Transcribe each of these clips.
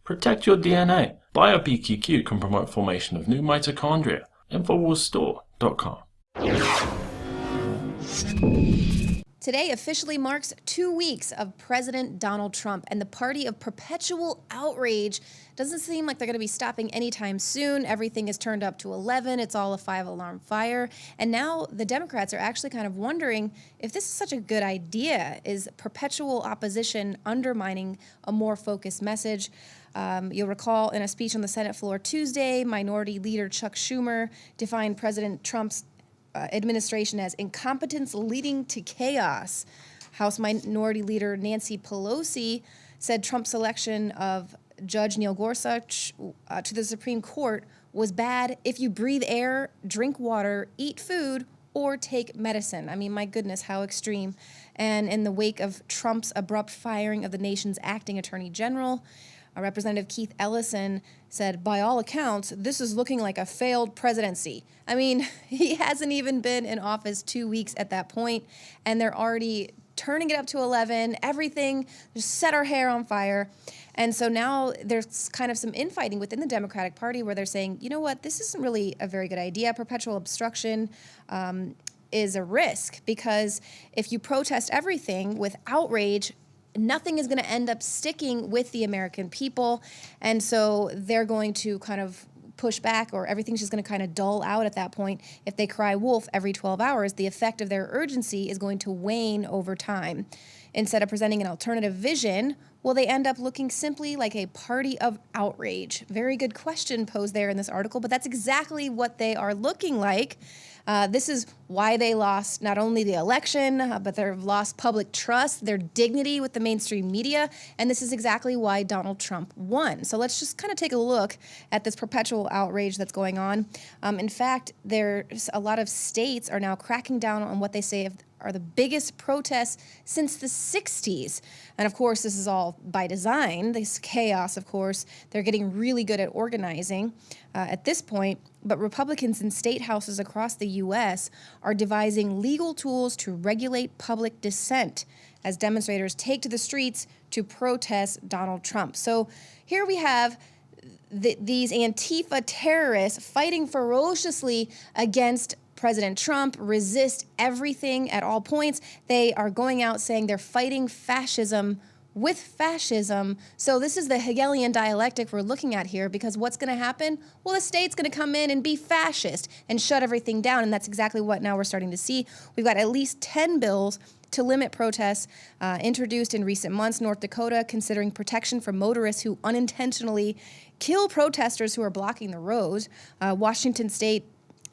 Protect your DNA. BioPQQ can promote formation of new mitochondria. Infowarsstore.com. Today officially marks 2 weeks of President Donald Trump, and the party of perpetual outrage doesn't seem like they're going to be stopping anytime soon. Everything is turned up to 11. It's all a 5-alarm fire. And now the Democrats are actually kind of wondering if this is such a good idea. Is perpetual opposition undermining a more focused message? You'll recall in a speech on the Senate floor Tuesday, Minority Leader Chuck Schumer defined President Trump's administration as incompetence leading to chaos. House Minority Leader Nancy Pelosi said Trump's selection of Judge Neil Gorsuch to the Supreme Court was bad if you breathe air, drink water, eat food, or take medicine. I mean, my goodness, how extreme. And in the wake of Trump's abrupt firing of the nation's acting attorney general, Representative Keith Ellison said, by all accounts, this is looking like a failed presidency. I mean, he hasn't even been in office 2 weeks at that point, and they're already turning it up to 11, everything, just set our hair on fire. And so now there's kind of some infighting within the Democratic Party where they're saying, you know what, this isn't really a very good idea. Perpetual obstruction is a risk, because if you protest everything with outrage, nothing is going to end up sticking with the American people. And so they're going to kind of push back, or everything's just going to kind of dull out at that point. If they cry wolf every 12 hours, the effect of their urgency is going to wane over time. Instead of presenting an alternative vision, will they end up looking simply like a party of outrage? Very good question posed there in this article, but that's exactly what they are looking like. This is why they lost not only the election, but they've lost public trust, their dignity with the mainstream media, and this is exactly why Donald Trump won. So let's just kind of take a look at this perpetual outrage that's going on. In fact, there's a lot of states are now cracking down on what they say are the biggest protests since the 60s. And of course, this is all by design. This chaos, of course, they're getting really good at organizing at this point. But Republicans in state houses across the U.S. are devising legal tools to regulate public dissent as demonstrators take to the streets to protest Donald Trump. So here we have these Antifa terrorists fighting ferociously against President Trump, resist everything at all points. They are going out saying they're fighting fascism with fascism. So this is the Hegelian dialectic we're looking at here, because what's going to happen? Well, the state's going to come in and be fascist and shut everything down, and that's exactly what now we're starting to see. We've got at least 10 bills to limit protests introduced in recent months. North Dakota considering protection for motorists who unintentionally kill protesters who are blocking the roads. Washington State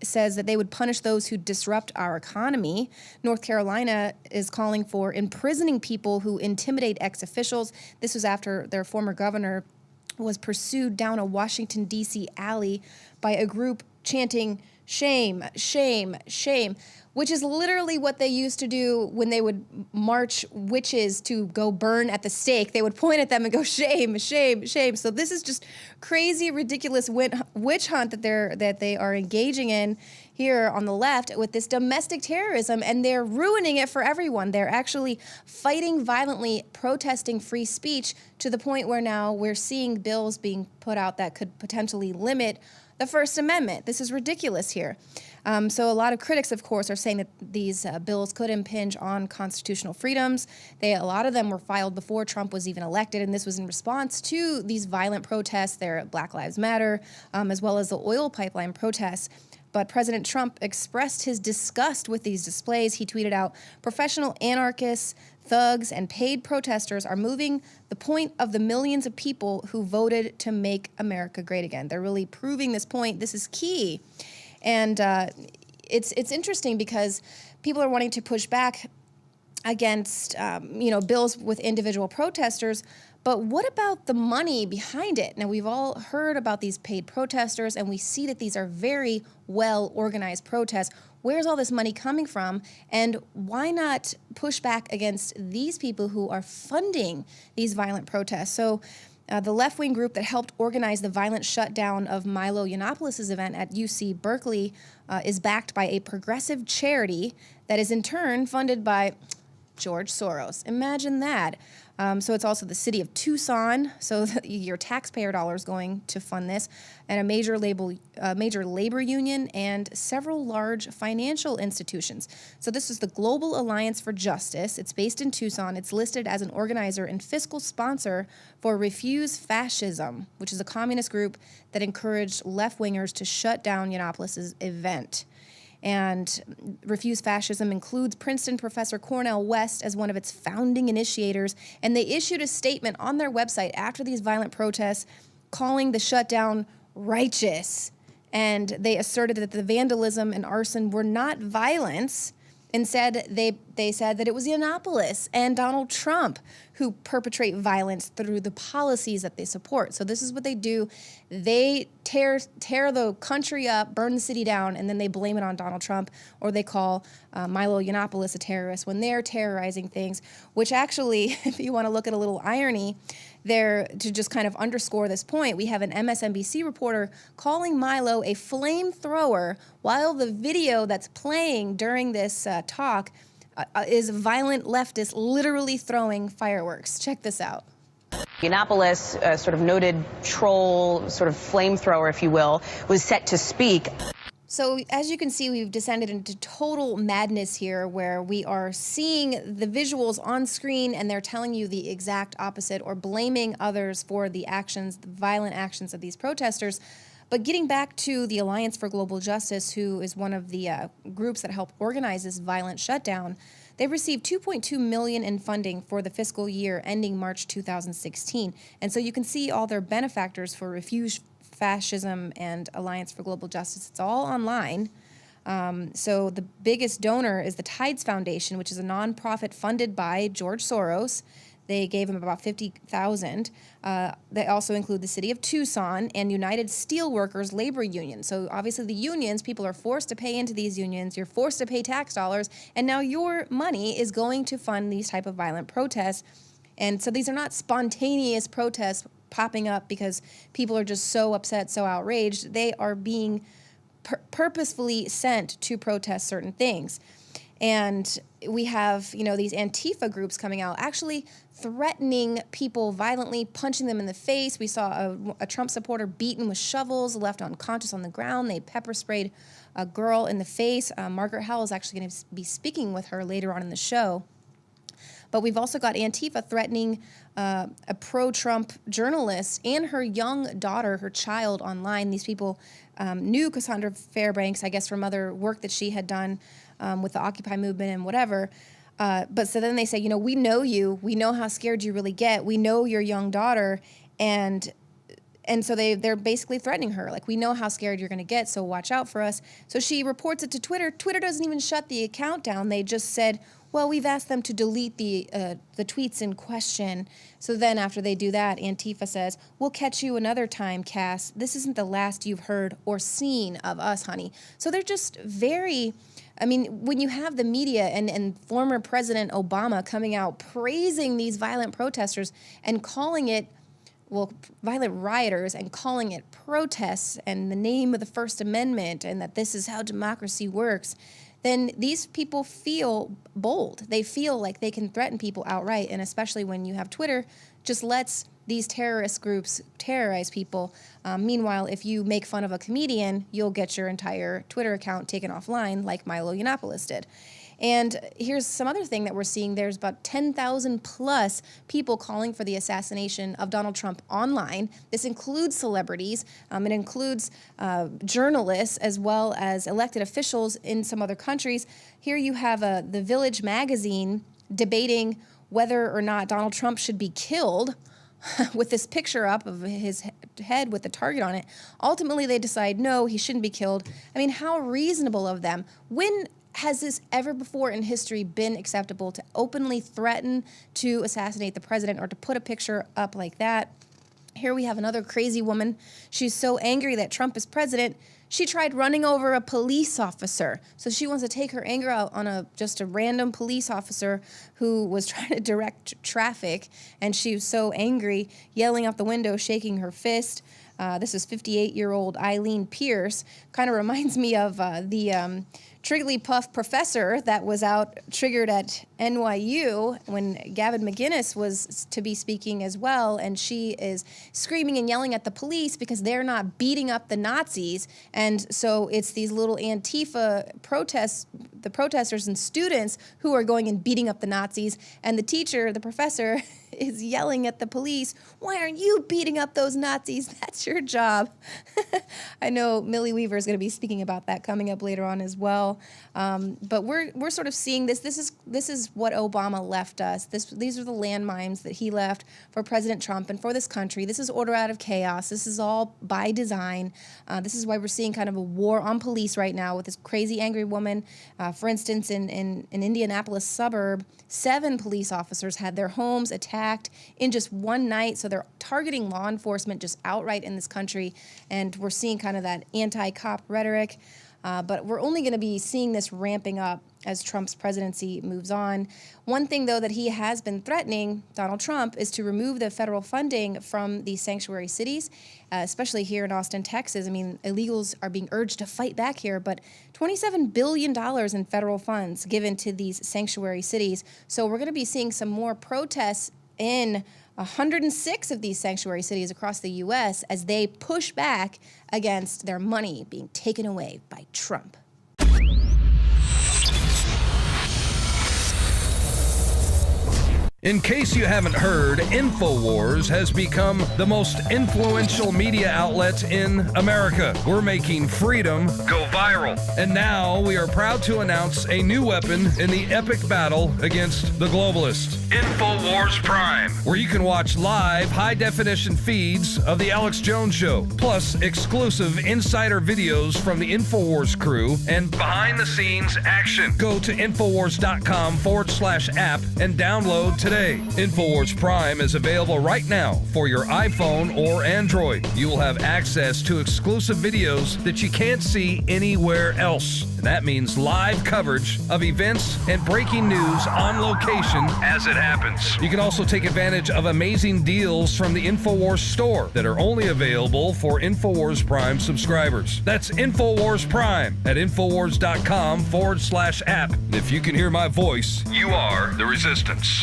says that they would punish those who disrupt our economy. North Carolina is calling for imprisoning people who intimidate ex-officials. This was after their former governor was pursued down a Washington, D.C. alley by a group chanting, "Shame, shame, shame," which is literally what they used to do when they would march witches to go burn at the stake. They would point at them and go, "Shame, shame, shame." So this is just crazy, ridiculous witch hunt that they are engaging in here on the left with this domestic terrorism, and they're ruining it for everyone. They're actually fighting violently, protesting free speech to the point where now we're seeing bills being put out that could potentially limit the First Amendment. This is ridiculous here. So a lot of critics, of course, are saying that these bills could impinge on constitutional freedoms. A lot of them were filed before Trump was even elected, and this was in response to these violent protests there at Black Lives Matter, as well as the oil pipeline protests. But President Trump expressed his disgust with these displays. He tweeted out, "Professional anarchists, thugs, and paid protesters are moving the point of the millions of people who voted to make America great again." They're really proving this point. This is key. And it's interesting because people are wanting to push back against bills with individual protesters. But what about the money behind it? Now, we've all heard about these paid protesters, and we see that these are very well-organized protests. Where's all this money coming from? And why not push back against these people who are funding these violent protests? So the left-wing group that helped organize the violent shutdown of Milo Yiannopoulos' event at UC Berkeley is backed by a progressive charity that is in turn funded by George Soros. Imagine that. So it's also the city of Tucson. So your taxpayer dollars going to fund this, and a major labor union, and several large financial institutions. So this is the Global Alliance for Justice. It's based in Tucson. It's listed as an organizer and fiscal sponsor for Refuse Fascism, which is a communist group that encouraged left-wingers to shut down Yiannopoulos' event. And Refuse Fascism includes Princeton professor Cornel West as one of its founding initiators, and they issued a statement on their website after these violent protests calling the shutdown righteous. And they asserted that the vandalism and arson were not violence. Instead, they said that it was Yiannopoulos and Donald Trump who perpetrate violence through the policies that they support. So this is what they do. They tear the country up, burn the city down, and then they blame it on Donald Trump, or they call Milo Yiannopoulos a terrorist when they're terrorizing things, which actually, if you want to look at a little irony, there, to just kind of underscore this point, we have an MSNBC reporter calling Milo a flamethrower while the video that's playing during this talk is violent leftists literally throwing fireworks. Check this out. Yiannopoulos, sort of noted troll, sort of flamethrower, if you will, was set to speak. So as you can see, we've descended into total madness here, where we are seeing the visuals on screen and they're telling you the exact opposite, or blaming others for the actions, the violent actions of these protesters. But getting back to the Alliance for Global Justice, who is one of the groups that helped organize this violent shutdown, they received $2.2 million in funding for the fiscal year ending March 2016. And so you can see all their benefactors for Refuse Fascism and Alliance for Global Justice. It's all online. So the biggest donor is the Tides Foundation, which is a nonprofit funded by George Soros. They gave him about $50,000. They also include the city of Tucson and United Steelworkers Labor Union. So obviously the unions, people are forced to pay into these unions. You're forced to pay tax dollars, and now your money is going to fund these type of violent protests. And so these are not spontaneous protests popping up because people are just so upset, so outraged. They are being purposefully sent to protest certain things. And we have, these Antifa groups coming out, actually threatening people violently, punching them in the face. We saw a Trump supporter beaten with shovels, left unconscious on the ground. They pepper sprayed a girl in the face. Margaret Howell is actually going to be speaking with her later on in the show. But we've also got Antifa threatening a pro-Trump journalist and her young daughter, her child, online. These people knew Cassandra Fairbanks, I guess, from other work that she had done with the Occupy movement and whatever. But so then they say, we know you. We know how scared you really get. We know your young daughter. And so they're basically threatening her. Like, we know how scared you're going to get, so watch out for us. So she reports it to Twitter. Twitter doesn't even shut the account down. They just said, well, we've asked them to delete the tweets in question. So then after they do that, Antifa says, we'll catch you another time, Cass. This isn't the last you've heard or seen of us, honey. So they're just very... when you have the media and former President Obama coming out praising these violent protesters and calling it, violent rioters, and calling it protests and the name of the First Amendment and that this is how democracy works, then these people feel bold. They feel like they can threaten people outright, and especially when you have Twitter, just lets these terrorist groups terrorize people. Meanwhile, if you make fun of a comedian, you'll get your entire Twitter account taken offline like Milo Yiannopoulos did. And here's some other thing that we're seeing. There's about 10,000 plus people calling for the assassination of Donald Trump online. This includes celebrities. It includes journalists as well as elected officials in some other countries. Here you have The Village magazine debating whether or not Donald Trump should be killed with this picture up of his head with the target on it. Ultimately, they decide, no, he shouldn't be killed. How reasonable of them. When has this ever before in history been acceptable to openly threaten to assassinate the president or to put a picture up like that? Here we have another crazy woman. She's so angry that Trump is president, She tried running over a police officer. So she wants to take her anger out on just a random police officer who was trying to direct traffic. And she was so angry, yelling out the window, shaking her fist. This is 58-year-old Eileen Pierce. Kind of reminds me of the Trigglypuff professor that was out triggered at NYU when Gavin McInnes was to be speaking as well, and she is screaming and yelling at the police because they're not beating up the Nazis, and so it's these little Antifa the protesters and students who are going and beating up the Nazis, and the teacher, the professor, is yelling at the police, "Why aren't you beating up those Nazis? That's your job." I know Millie Weaver is going to be speaking about that coming up later on as well. But we're sort of seeing this. This is what Obama left us. These are the landmines that he left for President Trump and for this country. This is order out of chaos. This is all by design. This is why we're seeing kind of a war on police right now with this crazy angry woman. For instance, in Indianapolis suburb, 7 police officers had their homes attacked in just one night. So they're targeting law enforcement just outright in this country. And we're seeing kind of that anti-cop rhetoric. But we're only going to be seeing this ramping up as Trump's presidency moves on. One thing, though, that he has been threatening, Donald Trump, is to remove the federal funding from these sanctuary cities, especially here in Austin, Texas. I mean, illegals are being urged to fight back here, but $27 billion in federal funds given to these sanctuary cities. So we're going to be seeing some more protests in 106 of these sanctuary cities across the U.S. as they push back against their money being taken away by Trump. In case you haven't heard, Infowars has become the most influential media outlet in America. We're making freedom go viral. And now we are proud to announce a new weapon in the epic battle against the globalists. Infowars Prime, where you can watch live high-definition feeds of The Alex Jones Show, plus exclusive insider videos from the Infowars crew and behind-the-scenes action. Go to Infowars.com/app and download today. Infowars Prime is available right now for your iPhone or Android. You will have access to exclusive videos that you can't see anywhere else. And that means live coverage of events and breaking news on location as it happens. You can also take advantage of amazing deals from the Infowars store that are only available for Infowars Prime subscribers. That's Infowars Prime at Infowars.com/app. And if you can hear my voice, you are the resistance.